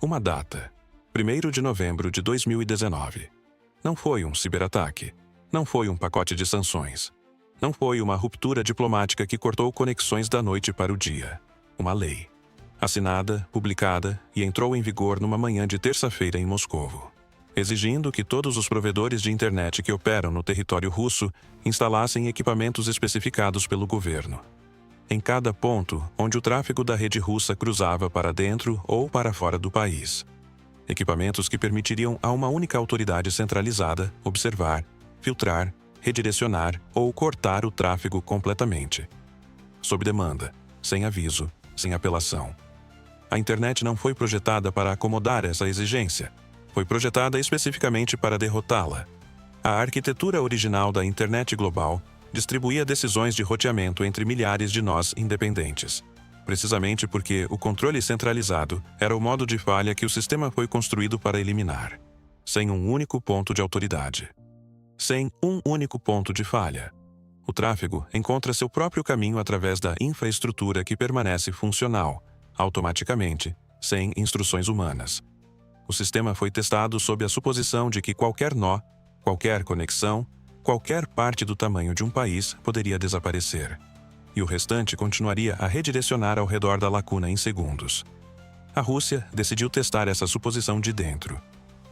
Uma data: 1º de novembro de 2019. Não foi um ciberataque. Não foi um pacote de sanções. Não foi uma ruptura diplomática que cortou conexões da noite para o dia. Uma lei. Assinada, publicada e entrou em vigor numa manhã de terça-feira em Moscovo, exigindo que todos os provedores de internet que operam no território russo instalassem equipamentos especificados pelo governo em cada ponto onde o tráfego da rede russa cruzava para dentro ou para fora do país. Equipamentos que permitiriam a uma única autoridade centralizada observar, filtrar, redirecionar ou cortar o tráfego completamente. Sob demanda, sem aviso, sem apelação. A internet não foi projetada para acomodar essa exigência. Foi projetada especificamente para derrotá-la. A arquitetura original da internet global distribuía decisões de roteamento entre milhares de nós independentes, precisamente porque o controle centralizado era o modo de falha que o sistema foi construído para eliminar, sem um único ponto de autoridade. Sem um único ponto de falha. O tráfego encontra seu próprio caminho através da infraestrutura que permanece funcional, automaticamente, sem instruções humanas. O sistema foi testado sob a suposição de que qualquer nó, qualquer conexão, qualquer parte do tamanho de um país poderia desaparecer. E o restante continuaria a redirecionar ao redor da lacuna em segundos. A Rússia decidiu testar essa suposição de dentro.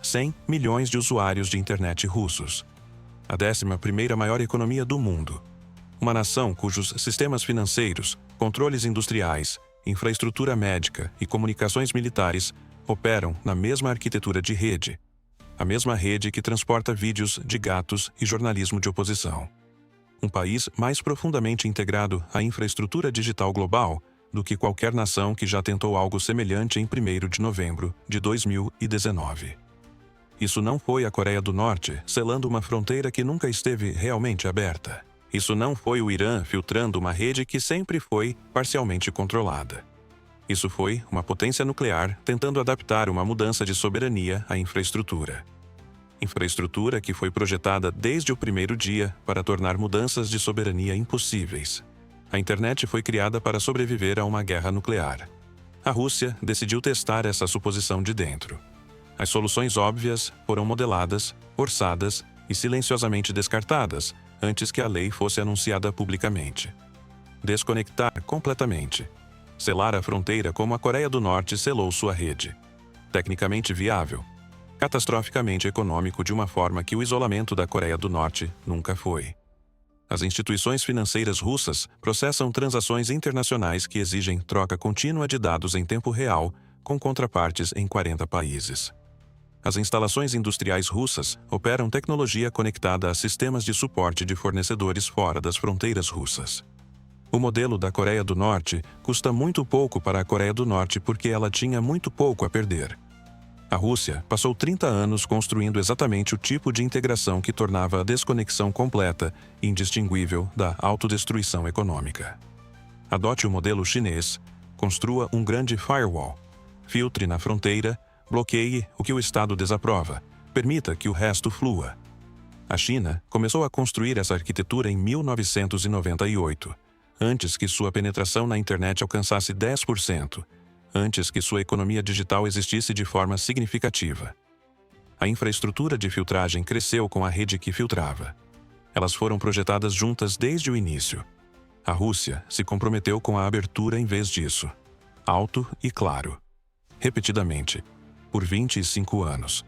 100 milhões de usuários de internet russos. A 11ª maior economia do mundo. Uma nação cujos sistemas financeiros, controles industriais, infraestrutura médica e comunicações militares operam na mesma arquitetura de rede. A mesma rede que transporta vídeos de gatos e jornalismo de oposição. Um país mais profundamente integrado à infraestrutura digital global do que qualquer nação que já tentou algo semelhante em 1º de novembro de 2019. Isso não foi a Coreia do Norte selando uma fronteira que nunca esteve realmente aberta. Isso não foi o Irã filtrando uma rede que sempre foi parcialmente controlada. Isso foi uma potência nuclear tentando adaptar uma mudança de soberania à infraestrutura. Infraestrutura que foi projetada desde o primeiro dia para tornar mudanças de soberania impossíveis. A internet foi criada para sobreviver a uma guerra nuclear. A Rússia decidiu testar essa suposição de dentro. As soluções óbvias foram modeladas, orçadas e silenciosamente descartadas antes que a lei fosse anunciada publicamente. Desconectar completamente. Selar a fronteira como a Coreia do Norte selou sua rede. Tecnicamente viável. Catastroficamente econômico de uma forma que o isolamento da Coreia do Norte nunca foi. As instituições financeiras russas processam transações internacionais que exigem troca contínua de dados em tempo real com contrapartes em 40 países. As instalações industriais russas operam tecnologia conectada a sistemas de suporte de fornecedores fora das fronteiras russas. O modelo da Coreia do Norte custa muito pouco para a Coreia do Norte porque ela tinha muito pouco a perder. A Rússia passou 30 anos construindo exatamente o tipo de integração que tornava a desconexão completa e indistinguível da autodestruição econômica. Adote o modelo chinês, construa um grande firewall, filtre na fronteira, bloqueie o que o Estado desaprova, permita que o resto flua. A China começou a construir essa arquitetura em 1998, antes que sua penetração na internet alcançasse 10%, antes que sua economia digital existisse de forma significativa. A infraestrutura de filtragem cresceu com a rede que filtrava. Elas foram projetadas juntas desde o início. A Rússia se comprometeu com a abertura em vez disso. Alto e claro. Repetidamente. Por 25 anos.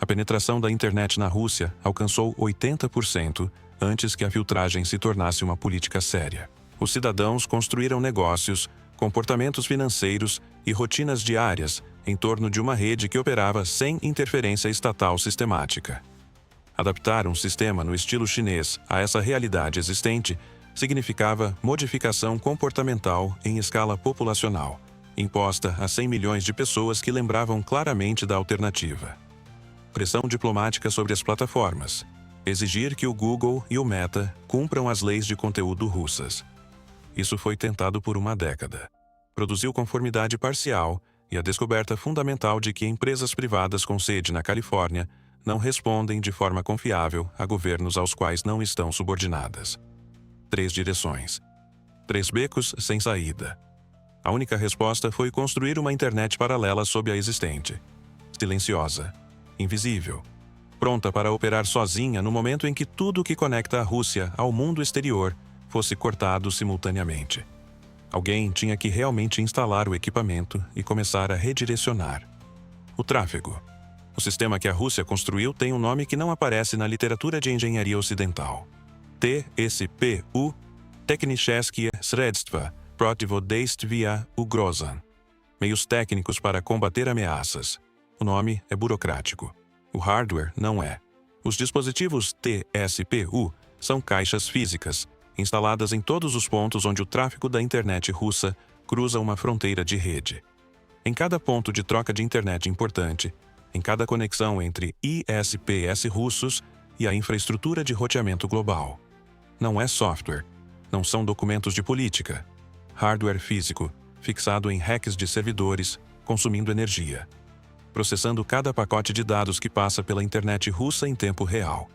A penetração da internet na Rússia alcançou 80% antes que a filtragem se tornasse uma política séria. Os cidadãos construíram negócios, comportamentos financeiros e rotinas diárias em torno de uma rede que operava sem interferência estatal sistemática. Adaptar um sistema no estilo chinês a essa realidade existente significava modificação comportamental em escala populacional, imposta a 100 milhões de pessoas que lembravam claramente da alternativa. Pressão diplomática sobre as plataformas. Exigir que o Google e o Meta cumpram as leis de conteúdo russas. Isso foi tentado por uma década. Produziu conformidade parcial e a descoberta fundamental de que empresas privadas com sede na Califórnia não respondem de forma confiável a governos aos quais não estão subordinadas. 3 direções. 3 becos sem saída. A única resposta foi construir uma internet paralela sob a existente. Silenciosa, invisível, pronta para operar sozinha no momento em que tudo que conecta a Rússia ao mundo exterior fosse cortado simultaneamente. Alguém tinha que realmente instalar o equipamento e começar a redirecionar. O tráfego. O sistema que a Rússia construiu tem um nome que não aparece na literatura de engenharia ocidental. TSPU, Techniczeskie Sredstwa Protivodejstwia Ugrozam. Meios técnicos para combater ameaças. O nome é burocrático. O hardware não é. Os dispositivos TSPU são caixas físicas, instaladas em todos os pontos onde o tráfego da internet russa cruza uma fronteira de rede. Em cada ponto de troca de internet importante, em cada conexão entre ISPs russos e a infraestrutura de roteamento global. Não é software, não são documentos de política. Hardware físico, fixado em racks de servidores, consumindo energia. Processando cada pacote de dados que passa pela internet russa em tempo real.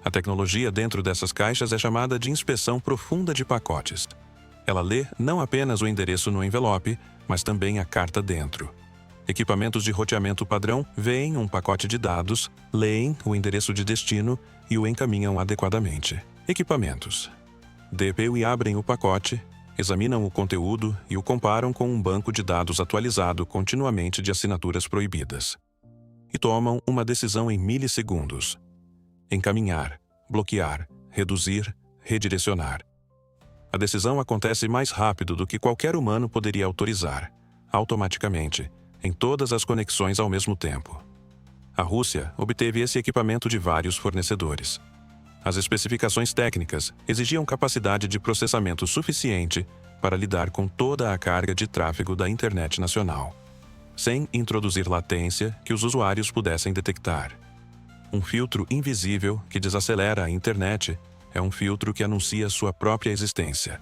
A tecnologia dentro dessas caixas é chamada de inspeção profunda de pacotes. Ela lê não apenas o endereço no envelope, mas também a carta dentro. Equipamentos de roteamento padrão veem um pacote de dados, leem o endereço de destino e o encaminham adequadamente. Equipamentos. DPU e abrem o pacote, examinam o conteúdo e o comparam com um banco de dados atualizado continuamente de assinaturas proibidas. E tomam uma decisão em milissegundos. Encaminhar, bloquear, reduzir, redirecionar. A decisão acontece mais rápido do que qualquer humano poderia autorizar, automaticamente, em todas as conexões ao mesmo tempo. A Rússia obteve esse equipamento de vários fornecedores. As especificações técnicas exigiam capacidade de processamento suficiente para lidar com toda a carga de tráfego da internet nacional, sem introduzir latência que os usuários pudessem detectar. Um filtro invisível que desacelera a internet é um filtro que anuncia sua própria existência.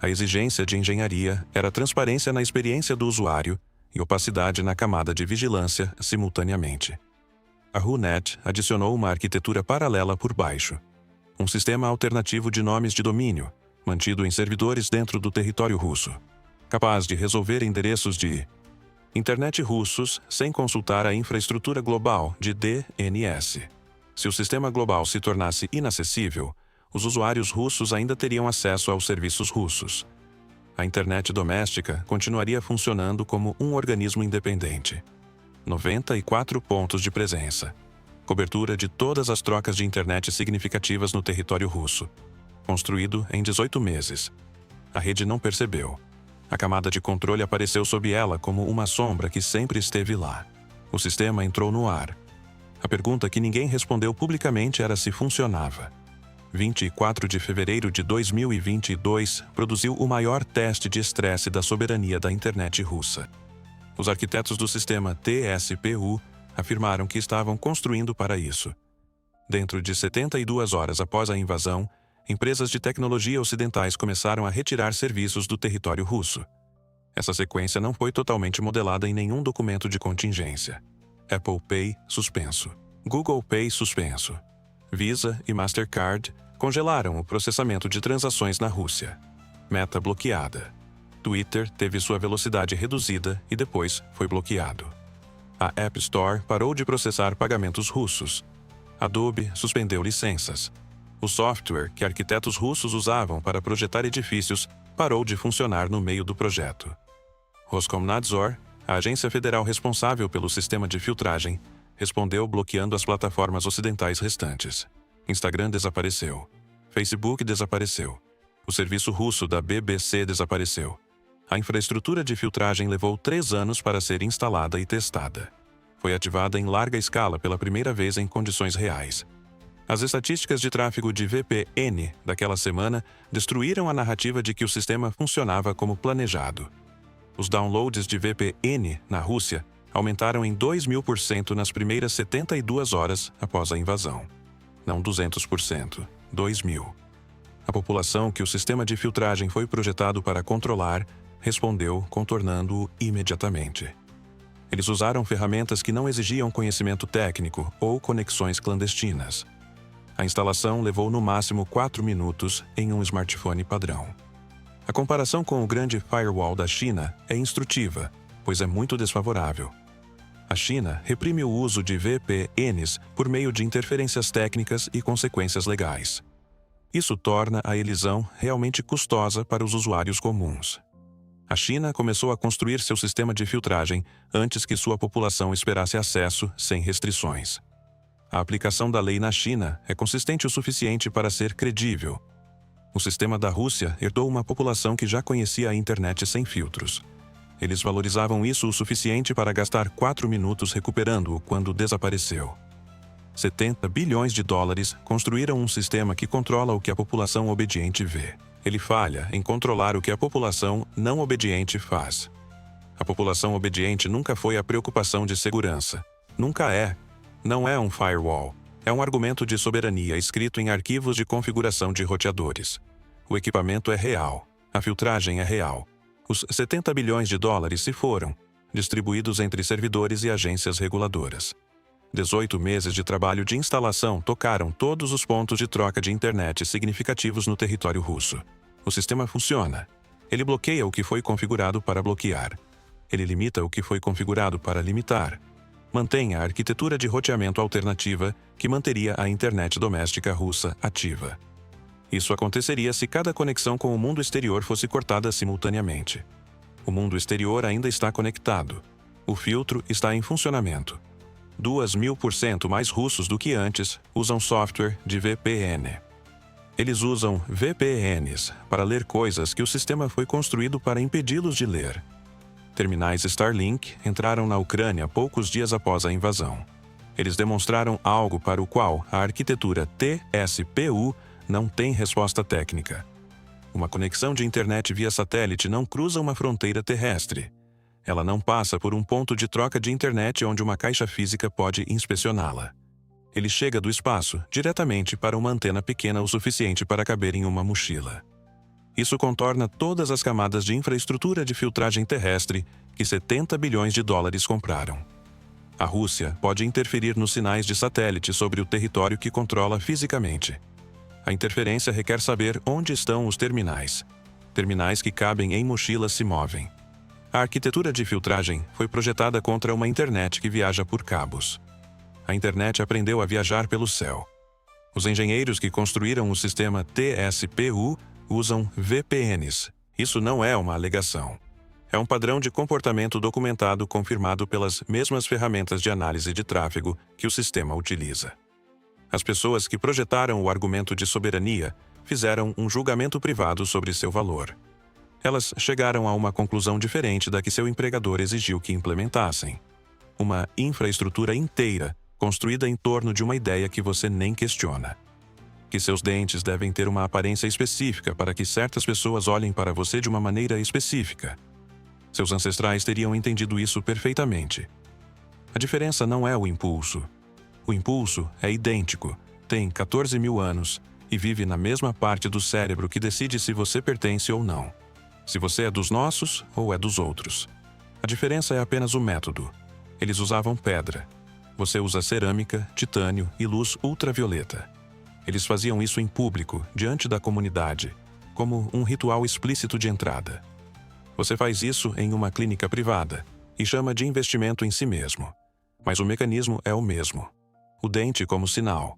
A exigência de engenharia era transparência na experiência do usuário e opacidade na camada de vigilância simultaneamente. A RUNET adicionou uma arquitetura paralela por baixo, um sistema alternativo de nomes de domínio, mantido em servidores dentro do território russo, capaz de resolver endereços de internet russos sem consultar a infraestrutura global de DNS. Se o sistema global se tornasse inacessível, os usuários russos ainda teriam acesso aos serviços russos. A internet doméstica continuaria funcionando como um organismo independente. 94 pontos de presença. Cobertura de todas as trocas de internet significativas no território russo. Construído em 18 meses. A rede não percebeu. A camada de controle apareceu sob ela como uma sombra que sempre esteve lá. O sistema entrou no ar. A pergunta que ninguém respondeu publicamente era se funcionava. 24 de fevereiro de 2022 produziu o maior teste de estresse da soberania da internet russa. Os arquitetos do sistema TSPU afirmaram que estavam construindo para isso. Dentro de 72 horas após a invasão, empresas de tecnologia ocidentais começaram a retirar serviços do território russo. Essa sequência não foi totalmente modelada em nenhum documento de contingência. Apple Pay suspenso. Google Pay suspenso. Visa e Mastercard congelaram o processamento de transações na Rússia. Meta bloqueada. Twitter teve sua velocidade reduzida e depois foi bloqueado. A App Store parou de processar pagamentos russos. Adobe suspendeu licenças. O software que arquitetos russos usavam para projetar edifícios parou de funcionar no meio do projeto. Roskomnadzor, a agência federal responsável pelo sistema de filtragem, respondeu bloqueando as plataformas ocidentais restantes. Instagram desapareceu. Facebook desapareceu. O serviço russo da BBC desapareceu. A infraestrutura de filtragem levou 3 anos para ser instalada e testada. Foi ativada em larga escala pela primeira vez em condições reais. As estatísticas de tráfego de VPN daquela semana destruíram a narrativa de que o sistema funcionava como planejado. Os downloads de VPN na Rússia aumentaram em 2.000% nas primeiras 72 horas após a invasão. Não 200%, 2.000. A população que o sistema de filtragem foi projetado para controlar respondeu contornando-o imediatamente. Eles usaram ferramentas que não exigiam conhecimento técnico ou conexões clandestinas. A instalação levou no máximo 4 minutos em um smartphone padrão. A comparação com o grande firewall da China é instrutiva, pois é muito desfavorável. A China reprime o uso de VPNs por meio de interferências técnicas e consequências legais. Isso torna a elisão realmente custosa para os usuários comuns. A China começou a construir seu sistema de filtragem antes que sua população esperasse acesso sem restrições. A aplicação da lei na China é consistente o suficiente para ser credível. O sistema da Rússia herdou uma população que já conhecia a internet sem filtros. Eles valorizavam isso o suficiente para gastar 4 minutos recuperando-o quando desapareceu. 70 bilhões de dólares construíram um sistema que controla o que a população obediente vê. Ele falha em controlar o que a população não obediente faz. A população obediente nunca foi a preocupação de segurança. Nunca é. Não é um firewall. É um argumento de soberania escrito em arquivos de configuração de roteadores. O equipamento é real. A filtragem é real. Os 70 bilhões de dólares se foram, distribuídos entre servidores e agências reguladoras. 18 meses de trabalho de instalação tocaram todos os pontos de troca de internet significativos no território russo. O sistema funciona. Ele bloqueia o que foi configurado para bloquear. Ele limita o que foi configurado para limitar. Mantém a arquitetura de roteamento alternativa que manteria a internet doméstica russa ativa. Isso aconteceria se cada conexão com o mundo exterior fosse cortada simultaneamente. O mundo exterior ainda está conectado. O filtro está em funcionamento. 2.000% mais russos do que antes usam software de VPN. Eles usam VPNs para ler coisas que o sistema foi construído para impedi-los de ler. Terminais Starlink entraram na Ucrânia poucos dias após a invasão. Eles demonstraram algo para o qual a arquitetura TSPU não tem resposta técnica. Uma conexão de internet via satélite não cruza uma fronteira terrestre. Ela não passa por um ponto de troca de internet onde uma caixa física pode inspecioná-la. Ele chega do espaço diretamente para uma antena pequena o suficiente para caber em uma mochila. Isso contorna todas as camadas de infraestrutura de filtragem terrestre que 70 bilhões de dólares compraram. A Rússia pode interferir nos sinais de satélite sobre o território que controla fisicamente. A interferência requer saber onde estão os terminais. Terminais que cabem em mochilas se movem. A arquitetura de filtragem foi projetada contra uma internet que viaja por cabos. A internet aprendeu a viajar pelo céu. Os engenheiros que construíram o sistema TSPU usam VPNs. Isso não é uma alegação. É um padrão de comportamento documentado confirmado pelas mesmas ferramentas de análise de tráfego que o sistema utiliza. As pessoas que projetaram o argumento de soberania fizeram um julgamento privado sobre seu valor. Elas chegaram a uma conclusão diferente da que seu empregador exigiu que implementassem. Uma infraestrutura inteira construída em torno de uma ideia que você nem questiona. Que seus dentes devem ter uma aparência específica para que certas pessoas olhem para você de uma maneira específica. Seus ancestrais teriam entendido isso perfeitamente. A diferença não é o impulso. O impulso é idêntico, tem 14 mil anos e vive na mesma parte do cérebro que decide se você pertence ou não. Se você é dos nossos ou é dos outros. A diferença é apenas o método. Eles usavam pedra. Você usa cerâmica, titânio e luz ultravioleta. Eles faziam isso em público, diante da comunidade, como um ritual explícito de entrada. Você faz isso em uma clínica privada e chama de investimento em si mesmo. Mas o mecanismo é o mesmo. O dente como sinal.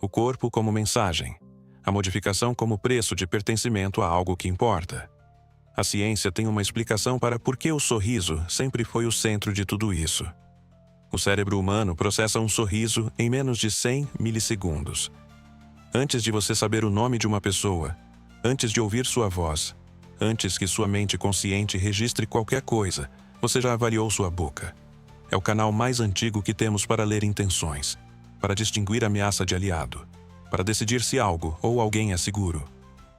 O corpo como mensagem. A modificação como preço de pertencimento a algo que importa. A ciência tem uma explicação para por que o sorriso sempre foi o centro de tudo isso. O cérebro humano processa um sorriso em menos de 100 milissegundos. Antes de você saber o nome de uma pessoa, antes de ouvir sua voz, antes que sua mente consciente registre qualquer coisa, você já avaliou sua boca. É o canal mais antigo que temos para ler intenções, para distinguir ameaça de aliado, para decidir se algo ou alguém é seguro.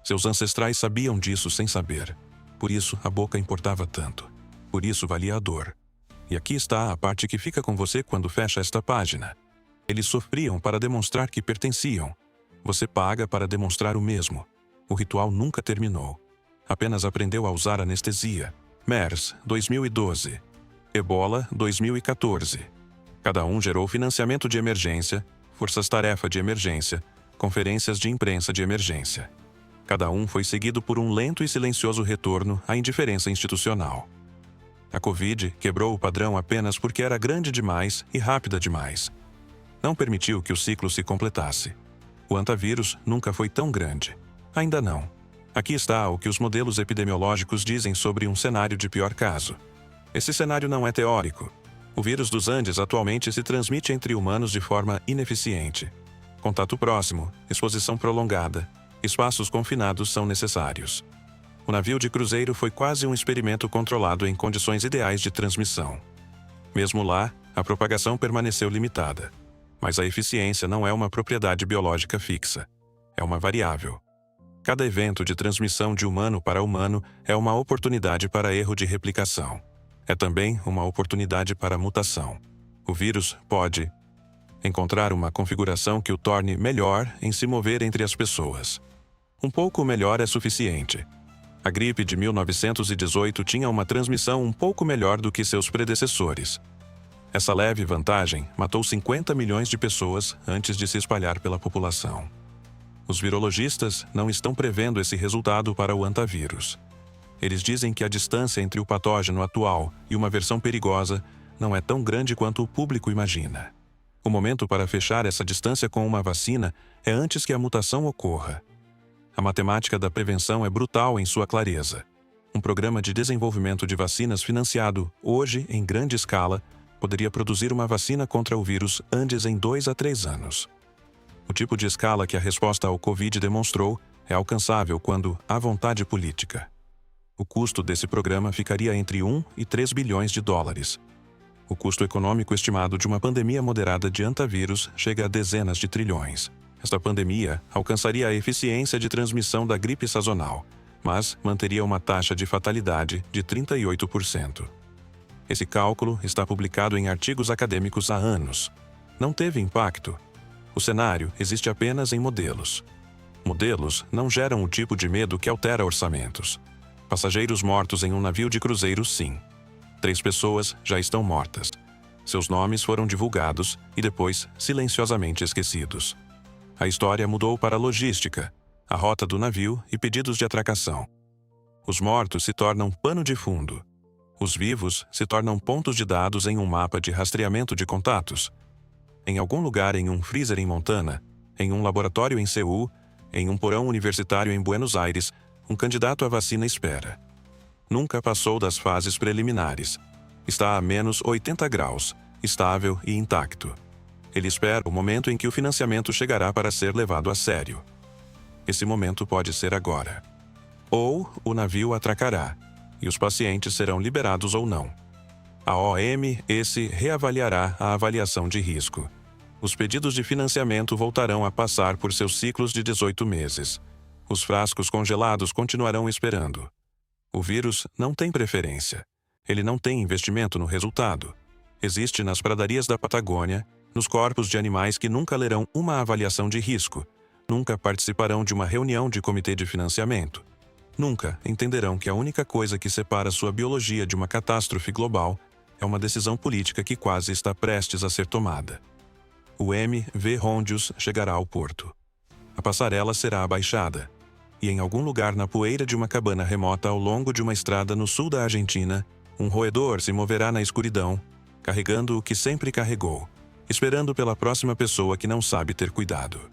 Seus ancestrais sabiam disso sem saber. Por isso, a boca importava tanto. Por isso, valia a dor. E aqui está a parte que fica com você quando fecha esta página. Eles sofriam para demonstrar que pertenciam. Você paga para demonstrar o mesmo. O ritual nunca terminou. Apenas aprendeu a usar anestesia. MERS, 2012. Ebola, 2014. Cada um gerou financiamento de emergência, forças-tarefa de emergência, conferências de imprensa de emergência. Cada um foi seguido por um lento e silencioso retorno à indiferença institucional. A Covid quebrou o padrão apenas porque era grande demais e rápida demais. Não permitiu que o ciclo se completasse. O antavírus nunca foi tão grande. Ainda não. Aqui está o que os modelos epidemiológicos dizem sobre um cenário de pior caso. Esse cenário não é teórico. O vírus dos Andes atualmente se transmite entre humanos de forma ineficiente. Contato próximo, exposição prolongada, espaços confinados são necessários. O navio de cruzeiro foi quase um experimento controlado em condições ideais de transmissão. Mesmo lá, a propagação permaneceu limitada. Mas a eficiência não é uma propriedade biológica fixa. É uma variável. Cada evento de transmissão de humano para humano é uma oportunidade para erro de replicação. É também uma oportunidade para mutação. O vírus pode encontrar uma configuração que o torne melhor em se mover entre as pessoas. Um pouco melhor é suficiente. A gripe de 1918 tinha uma transmissão um pouco melhor do que seus predecessores. Essa leve vantagem matou 50 milhões de pessoas antes de se espalhar pela população. Os virologistas não estão prevendo esse resultado para o antavírus. Eles dizem que a distância entre o patógeno atual e uma versão perigosa não é tão grande quanto o público imagina. O momento para fechar essa distância com uma vacina é antes que a mutação ocorra. A matemática da prevenção é brutal em sua clareza. Um programa de desenvolvimento de vacinas financiado, hoje, em grande escala, poderia produzir uma vacina contra o vírus Andes em 2 a 3 anos. O tipo de escala que a resposta ao Covid demonstrou é alcançável quando há vontade política. O custo desse programa ficaria entre 1 e 3 bilhões de dólares. O custo econômico estimado de uma pandemia moderada de antavírus chega a dezenas de trilhões. Esta pandemia alcançaria a eficiência de transmissão da gripe sazonal, mas manteria uma taxa de fatalidade de 38%. Esse cálculo está publicado em artigos acadêmicos há anos. Não teve impacto. O cenário existe apenas em modelos. Modelos não geram o tipo de medo que altera orçamentos. Passageiros mortos em um navio de cruzeiro, sim. 3 pessoas já estão mortas. Seus nomes foram divulgados e depois silenciosamente esquecidos. A história mudou para a logística, a rota do navio e pedidos de atracação. Os mortos se tornam pano de fundo. Os vivos se tornam pontos de dados em um mapa de rastreamento de contatos. Em algum lugar em um freezer em Montana, em um laboratório em Seul, em um porão universitário em Buenos Aires, um candidato à vacina espera. Nunca passou das fases preliminares. Está a menos 80 graus, estável e intacto. Ele espera o momento em que o financiamento chegará para ser levado a sério. Esse momento pode ser agora. Ou o navio atracará, e os pacientes serão liberados ou não. A OMS reavaliará a avaliação de risco. Os pedidos de financiamento voltarão a passar por seus ciclos de 18 meses. Os frascos congelados continuarão esperando. O vírus não tem preferência. Ele não tem investimento no resultado. Existe nas pradarias da Patagônia, nos corpos de animais que nunca lerão uma avaliação de risco, nunca participarão de uma reunião de comitê de financiamento. Nunca entenderão que a única coisa que separa sua biologia de uma catástrofe global é uma decisão política que quase está prestes a ser tomada. O MV Rondius chegará ao porto. A passarela será abaixada, e em algum lugar na poeira de uma cabana remota ao longo de uma estrada no sul da Argentina, um roedor se moverá na escuridão, carregando o que sempre carregou, esperando pela próxima pessoa que não sabe ter cuidado.